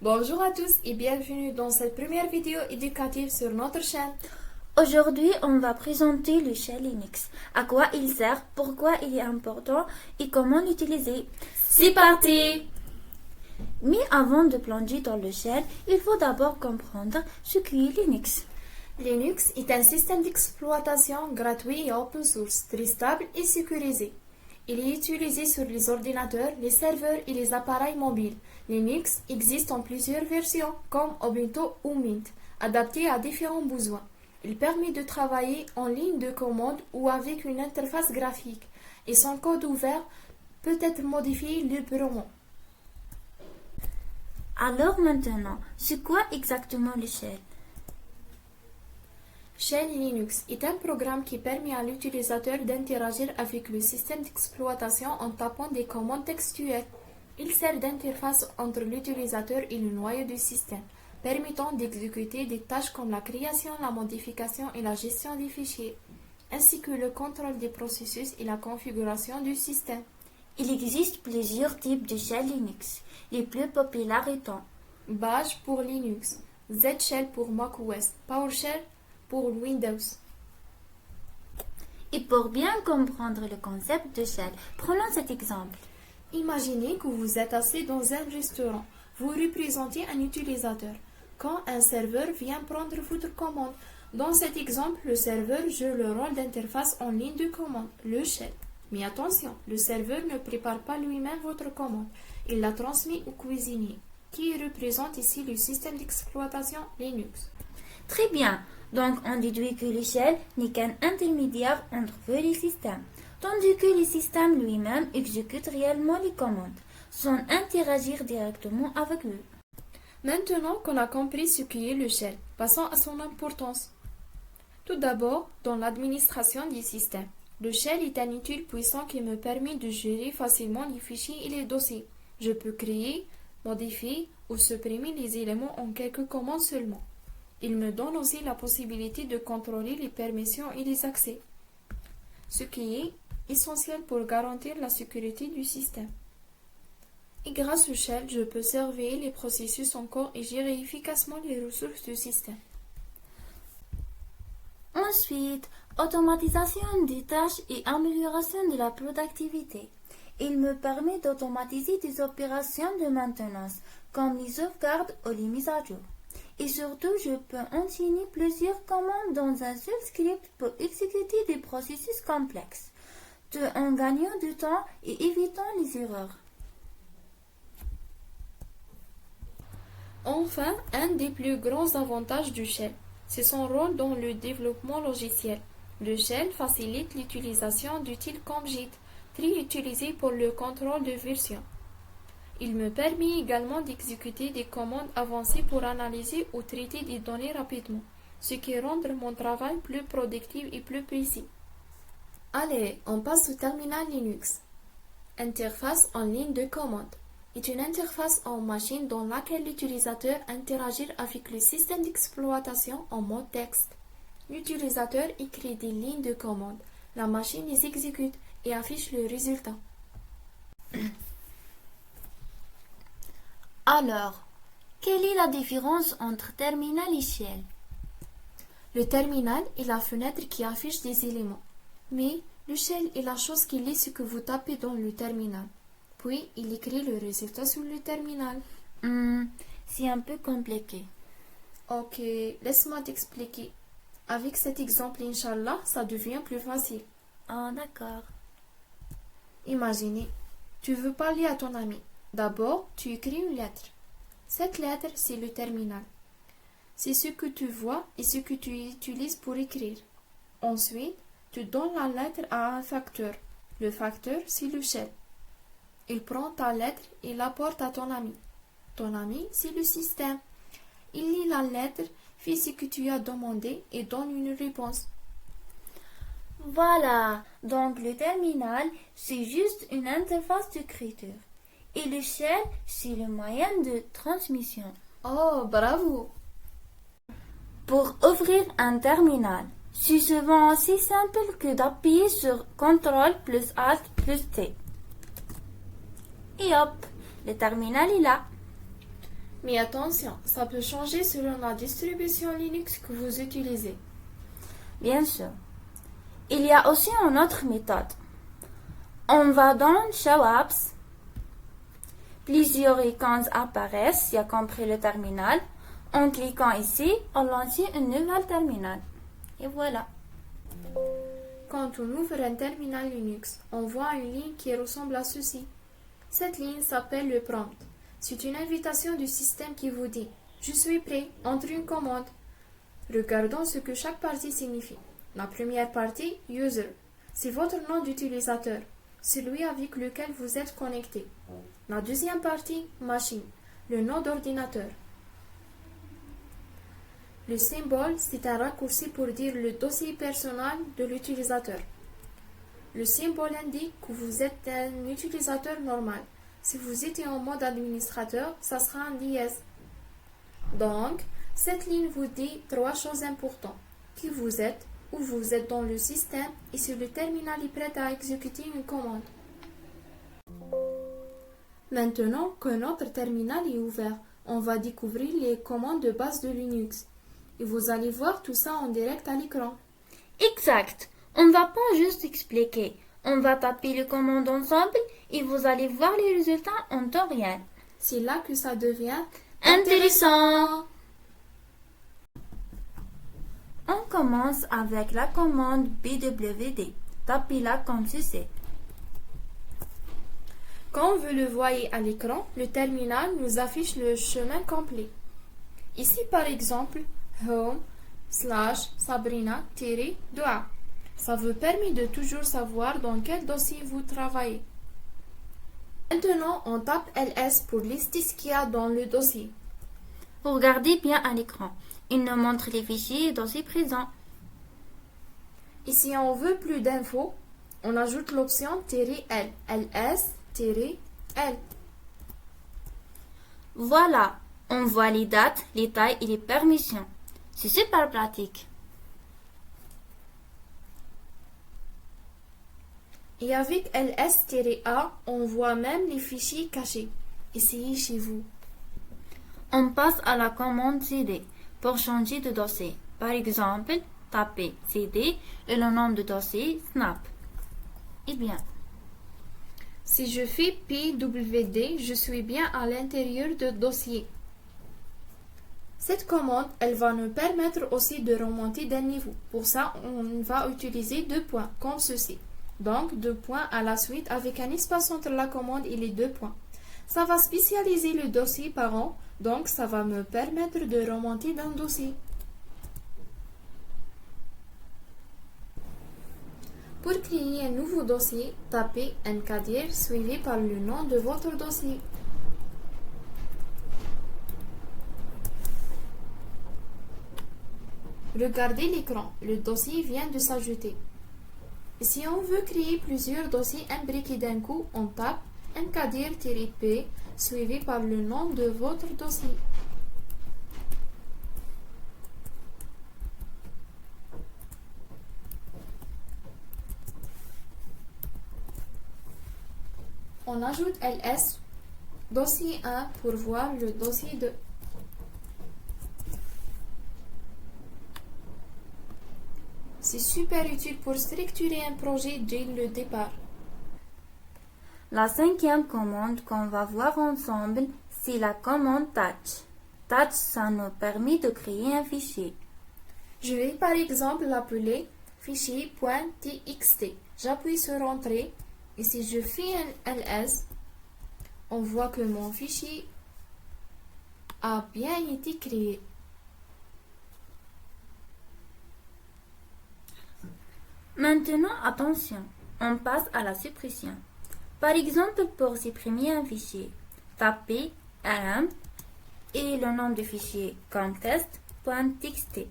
Bonjour à tous et bienvenue dans cette première vidéo éducative sur notre chaîne. Aujourd'hui, on va présenter le shell Linux. À quoi il sert, pourquoi il est important et comment l'utiliser. C'est parti! Mais avant de plonger dans le shell, il faut d'abord comprendre ce qu'est Linux. Linux est un système d'exploitation gratuit et open source, très stable et sécurisé. Il est utilisé sur les ordinateurs, les serveurs et les appareils mobiles. Linux existe en plusieurs versions, comme Ubuntu ou Mint, adaptées à différents besoins. Il permet de travailler en ligne de commande ou avec une interface graphique, et son code ouvert peut être modifié librement. Alors maintenant, c'est quoi exactement le shell? Shell Linux est un programme qui permet à l'utilisateur d'interagir avec le système d'exploitation en tapant des commandes textuelles. Il sert d'interface entre l'utilisateur et le noyau du système, permettant d'exécuter des tâches comme la création, la modification et la gestion des fichiers, ainsi que le contrôle des processus et la configuration du système. Il existe plusieurs types de shell Linux, les plus populaires étant Bash pour Linux, Z-Shell pour macOS, PowerShell pour Windows. Et pour bien comprendre le concept de shell, prenons cet exemple. Imaginez que vous êtes assis dans un restaurant. Vous représentez un utilisateur. Quand un serveur vient prendre votre commande, dans cet exemple, le serveur joue le rôle d'interface en ligne de commande, le shell. Mais attention, le serveur ne prépare pas lui-même votre commande. Il la transmet au cuisinier, qui représente ici le système d'exploitation Linux. Très bien, donc on déduit que le shell n'est qu'un intermédiaire entre vous et le système, tandis que le système lui-même exécute réellement les commandes, sans interagir directement avec vous. Maintenant qu'on a compris ce qu'est le shell, passons à son importance. Tout d'abord, dans l'administration du système, le shell est un outil puissant qui me permet de gérer facilement les fichiers et les dossiers. Je peux créer, modifier ou supprimer les éléments en quelques commandes seulement. Il me donne aussi la possibilité de contrôler les permissions et les accès, ce qui est essentiel pour garantir la sécurité du système. Et grâce au shell, je peux surveiller les processus en cours et gérer efficacement les ressources du système. Ensuite, automatisation des tâches et amélioration de la productivité. Il me permet d'automatiser des opérations de maintenance, comme les sauvegardes ou les mises à jour. Et surtout, je peux enchaîner plusieurs commandes dans un seul script pour exécuter des processus complexes, tout en gagnant du temps et évitant les erreurs. Enfin, un des plus grands avantages du shell, c'est son rôle dans le développement logiciel. Le shell facilite l'utilisation d'outils comme Git, très utilisé pour le contrôle de version. Il me permet également d'exécuter des commandes avancées pour analyser ou traiter des données rapidement, ce qui rend mon travail plus productif et plus précis. Allez, on passe au terminal Linux. Interface en ligne de commande est une interface en machine dans laquelle l'utilisateur interagit avec le système d'exploitation en mode texte. L'utilisateur écrit des lignes de commande, la machine les exécute et affiche le résultat. Alors, quelle est la différence entre terminal et shell? Le terminal est la fenêtre qui affiche des éléments, mais le shell est la chose qui lit ce que vous tapez dans le terminal. Puis, il écrit le résultat sur le terminal. C'est un peu compliqué. Ok, laisse-moi t'expliquer. Avec cet exemple, Inch'Allah, ça devient plus facile. Oh, d'accord. Imaginez, tu veux parler à ton ami. D'abord, tu écris une lettre. Cette lettre, c'est le terminal. C'est ce que tu vois et ce que tu utilises pour écrire. Ensuite, tu donnes la lettre à un facteur. Le facteur, c'est le shell. Il prend ta lettre et la porte à ton ami. Ton ami, c'est le système. Il lit la lettre, fait ce que tu as demandé et donne une réponse. Voilà, donc le terminal, c'est juste une interface d'écriture. Et le shell, c'est le moyen de transmission. Oh, bravo! Pour ouvrir un terminal, c'est souvent aussi simple que d'appuyer sur CTRL plus ALT plus T. Et hop, le terminal est là. Mais attention, ça peut changer selon la distribution Linux que vous utilisez. Bien sûr. Il y a aussi une autre méthode. On va dans Show Apps. Plusieurs icônes apparaissent, y a compris le terminal. En cliquant ici, on lance une nouvelle terminal. Et voilà. Quand on ouvre un terminal Linux, on voit une ligne qui ressemble à ceci. Cette ligne s'appelle le prompt. C'est une invitation du système qui vous dit « Je suis prêt, entre une commande ». Regardons ce que chaque partie signifie. La première partie, User, c'est votre nom d'utilisateur, celui avec lequel vous êtes connecté. La deuxième partie, Machine, le nom d'ordinateur. Le symbole, c'est un raccourci pour dire le dossier personnel de l'utilisateur. Le symbole indique que vous êtes un utilisateur normal. Si vous étiez en mode administrateur, ça sera un dièse. Donc, cette ligne vous dit trois choses importantes. Qui vous êtes, où vous êtes dans le système et si le terminal est prêt à exécuter une commande. Maintenant que notre terminal est ouvert, on va découvrir les commandes de base de Linux. Et vous allez voir tout ça en direct à l'écran. Exact. On ne va pas juste expliquer. On va taper les commandes ensemble et vous allez voir les résultats en temps réel. C'est là que ça devient intéressant. On commence avec la commande BWD. Tapez-la comme ceci. Quand vous le voyez à l'écran, le terminal nous affiche le chemin complet. Ici, par exemple, home/Sabrina-Dua. Ça vous permet de toujours savoir dans quel dossier vous travaillez. Maintenant, on tape ls pour lister ce qu'il y a dans le dossier. Regardez bien à l'écran. Il nous montre les fichiers et dossiers présents. Et si on veut plus d'infos, on ajoute l'option -l, ls-l. Voilà, on voit les dates, les tailles et les permissions. C'est super pratique. Et avec ls-a, on voit même les fichiers cachés. Essayez chez vous. On passe à la commande cd pour changer de dossier. Par exemple, tapez cd et le nom de dossier snap. Eh bien, si je fais pwd, je suis bien à l'intérieur du dossier. Cette commande, elle va nous permettre aussi de remonter d'un niveau. Pour ça, on va utiliser 2 points, comme ceci. Donc, 2 points à la suite avec un espace entre la commande et les 2 points. Ça va spécialiser le dossier par an, donc ça va me permettre de remonter d'un dossier. Pour créer un nouveau dossier, tapez mkdir suivi par le nom de votre dossier. Regardez l'écran, le dossier vient de s'ajouter. Et si on veut créer plusieurs dossiers imbriqués d'un coup, on tape mkdir-p suivi par le nom de votre dossier. On ajoute ls dossier 1 pour voir le dossier 2. C'est super utile pour structurer un projet dès le départ. La cinquième commande qu'on va voir ensemble, c'est la commande touch. Touch, ça nous permet de créer un fichier. Je vais par exemple l'appeler fichier.txt. J'appuie sur Entrée et si je fais un ls, on voit que mon fichier a bien été créé. Maintenant, attention, on passe à la suppression. Par exemple, pour supprimer un fichier, tapez rm et le nom du fichier comme test.txt.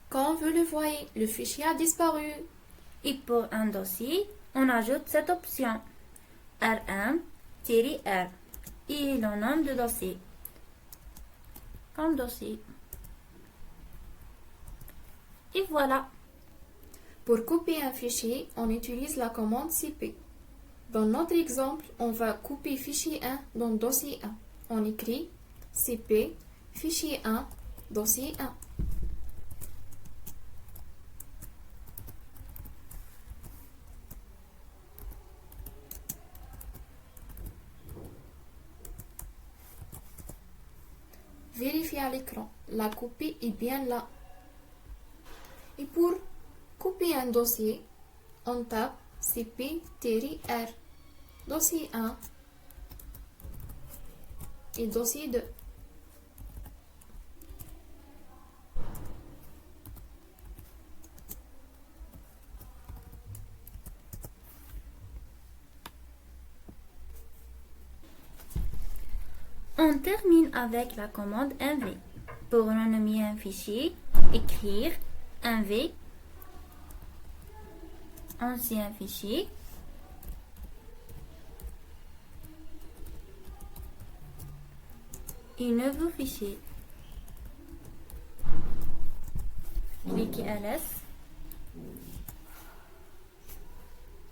Comme vous le voyez, le fichier a disparu. Et pour un dossier, on ajoute cette option rm-r et le nom du dossier comme dossier. Et voilà. Pour couper un fichier, on utilise la commande cp. Dans notre exemple, on va couper fichier 1 dans dossier 1. On écrit CP, fichier 1, dossier 1. Vérifiez à l'écran, la copie est bien là. Et pour copier un dossier, on tape CP-R, dossier 1 et dossier 2. On termine avec la commande env. Pour renommer un fichier, écrire env, ancien fichier, et nouveau fichier. Cliquez ls.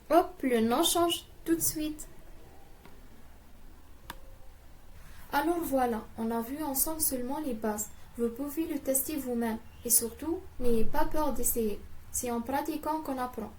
Hop, le nom change tout de suite. Alors voilà, on a vu ensemble seulement les bases. Vous pouvez le tester vous-même et surtout, n'ayez pas peur d'essayer. C'est en pratiquant qu'on apprend.